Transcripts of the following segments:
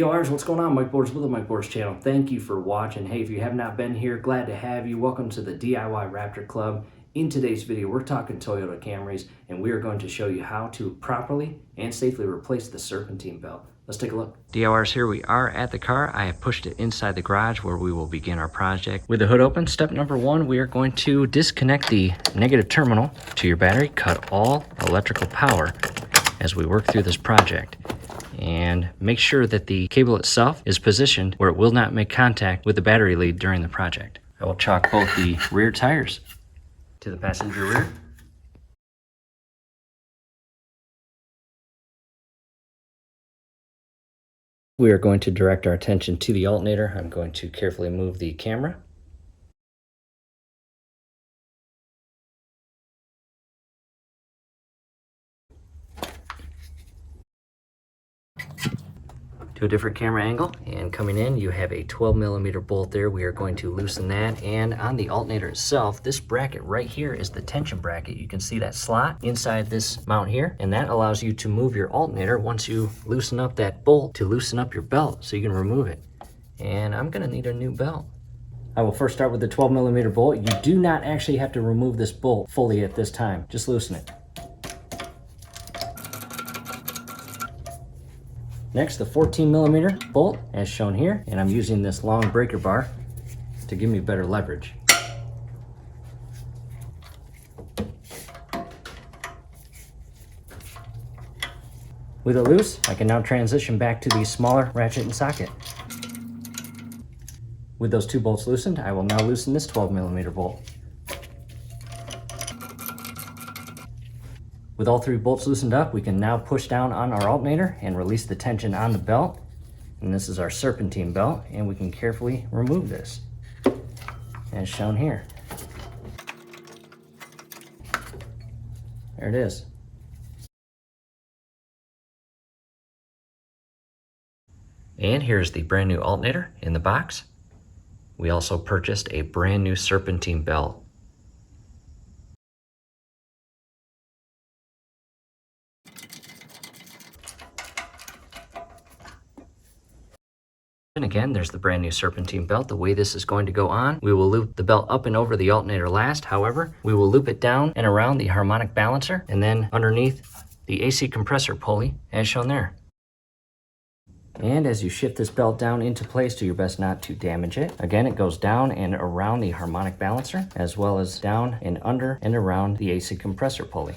DORs, what's going on? Mike Boards with the Mike Boards channel. Thank you for watching. Hey, if you have not been here, glad to have you. Welcome to the DIY Raptor Club. In today's video, we're talking Toyota Camrys, and we are going to show you how to properly and safely replace the Serpentine belt. Let's take a look. DIYers, here we are at the car. I have pushed it inside the garage where we will begin our project. With the hood open, step number one, we are going to disconnect the negative terminal to your battery, cut all electrical power as we work through this project. And make sure that the cable itself is positioned where it will not make contact with the battery lead during the project. I will chalk both the rear tires to the passenger rear. We are going to direct our attention to the alternator. I'm going to carefully move the camera. To a different camera angle, and coming in you have a 12mm bolt there. We are going to loosen that, and on the alternator itself, this bracket right here is the tension bracket. You can see that slot inside this mount here, and that allows you to move your alternator once you loosen up that bolt to loosen up your belt so you can remove it. And I'm gonna need a new belt. I will first start with the 12mm bolt. You do not actually have to remove this bolt fully at this time, just loosen it. Next, the 14mm bolt, as shown here, and I'm using this long breaker bar to give me better leverage. With it loose, I can now transition back to the smaller ratchet and socket. With those two bolts loosened, I will now loosen this 12mm bolt. With all three bolts loosened up, we can now push down on our alternator and release the tension on the belt. And this is our Serpentine belt, and we can carefully remove this, as shown here. There it is. And here's the brand new alternator in the box. We also purchased a brand new Serpentine belt. And again, there's the brand new Serpentine belt. The way this is going to go on, we will loop the belt up and over the alternator last. However, we will loop it down and around the harmonic balancer and then underneath the AC compressor pulley as shown there. And as you shift this belt down into place, do your best not to damage it. Again, it goes down and around the harmonic balancer, as well as down and under and around the AC compressor pulley.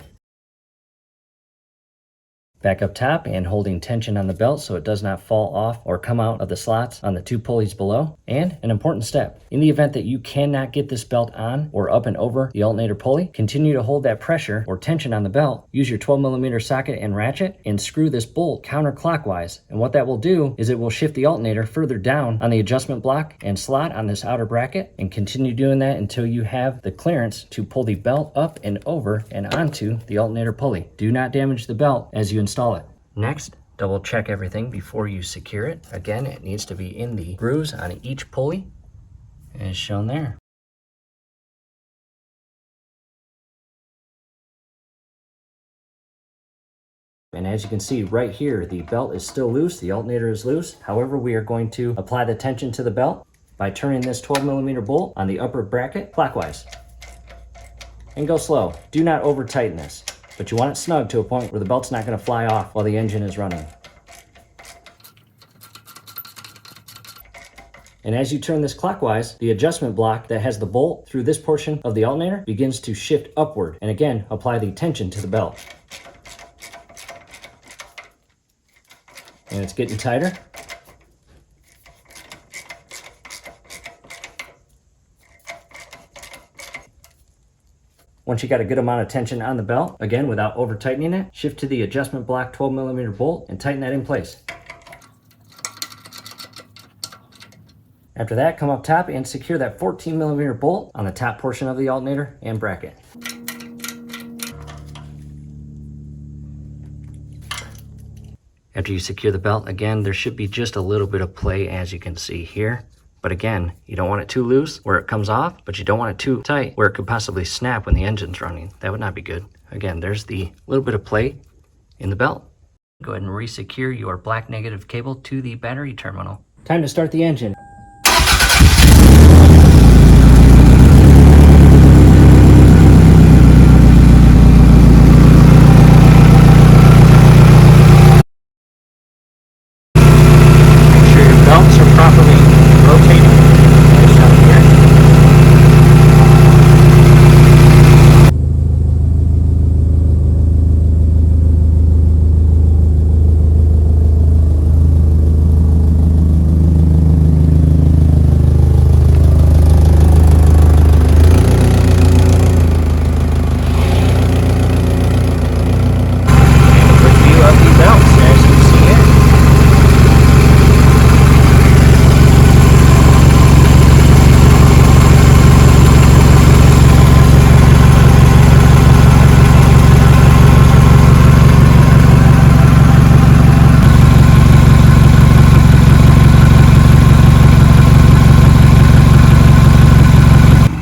Back up top and holding tension on the belt so it does not fall off or come out of the slots on the two pulleys below. And an important step, in the event that you cannot get this belt on or up and over the alternator pulley, continue to hold that pressure or tension on the belt. Use your 12mm socket and ratchet and screw this bolt counterclockwise. And what that will do is it will shift the alternator further down on the adjustment block and slot on this outer bracket, and continue doing that until you have the clearance to pull the belt up and over and onto the alternator pulley. Do not damage the belt as you install it. Next, double check everything before you secure it. Again, it needs to be in the grooves on each pulley as shown there. And as you can see right here, the belt is still loose, the alternator is loose. However, we are going to apply the tension to the belt by turning this 12mm bolt on the upper bracket clockwise. And go slow. Do not over tighten this, but you want it snug to a point where the belt's not going to fly off while the engine is running. And as you turn this clockwise, the adjustment block that has the bolt through this portion of the alternator begins to shift upward. And again, apply the tension to the belt. And it's getting tighter. Once you got a good amount of tension on the belt, again, without over tightening it, shift to the adjustment block 12mm bolt and tighten that in place. After that, come up top and secure that 14mm bolt on the top portion of the alternator and bracket. After you secure the belt, again, there should be just a little bit of play, as you can see here. But again, you don't want it too loose where it comes off, but you don't want it too tight where it could possibly snap when the engine's running. That would not be good. Again, there's the little bit of play in the belt. Go ahead and resecure your black negative cable to the battery terminal. Time to start the engine. Make sure your belts are properly rotating. Nice up here.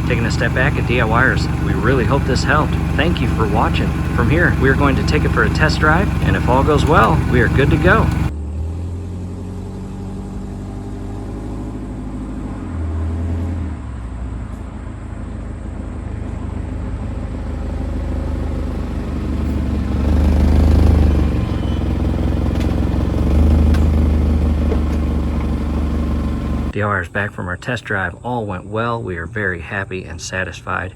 Taking a step back at DIYers, we really hope this helped. Thank you for watching. From here, we are going to take it for a test drive, and if all goes well, we are good to go. The hours back from our test drive all went well. We are very happy and satisfied.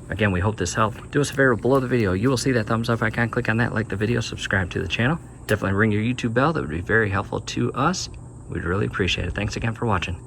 Again, we hope this helped. Do us a favor, below the video, you will see that thumbs up icon. Click on that, like the video, subscribe to the channel. Definitely ring your YouTube bell. That would be very helpful to us. We'd really appreciate it. Thanks again for watching.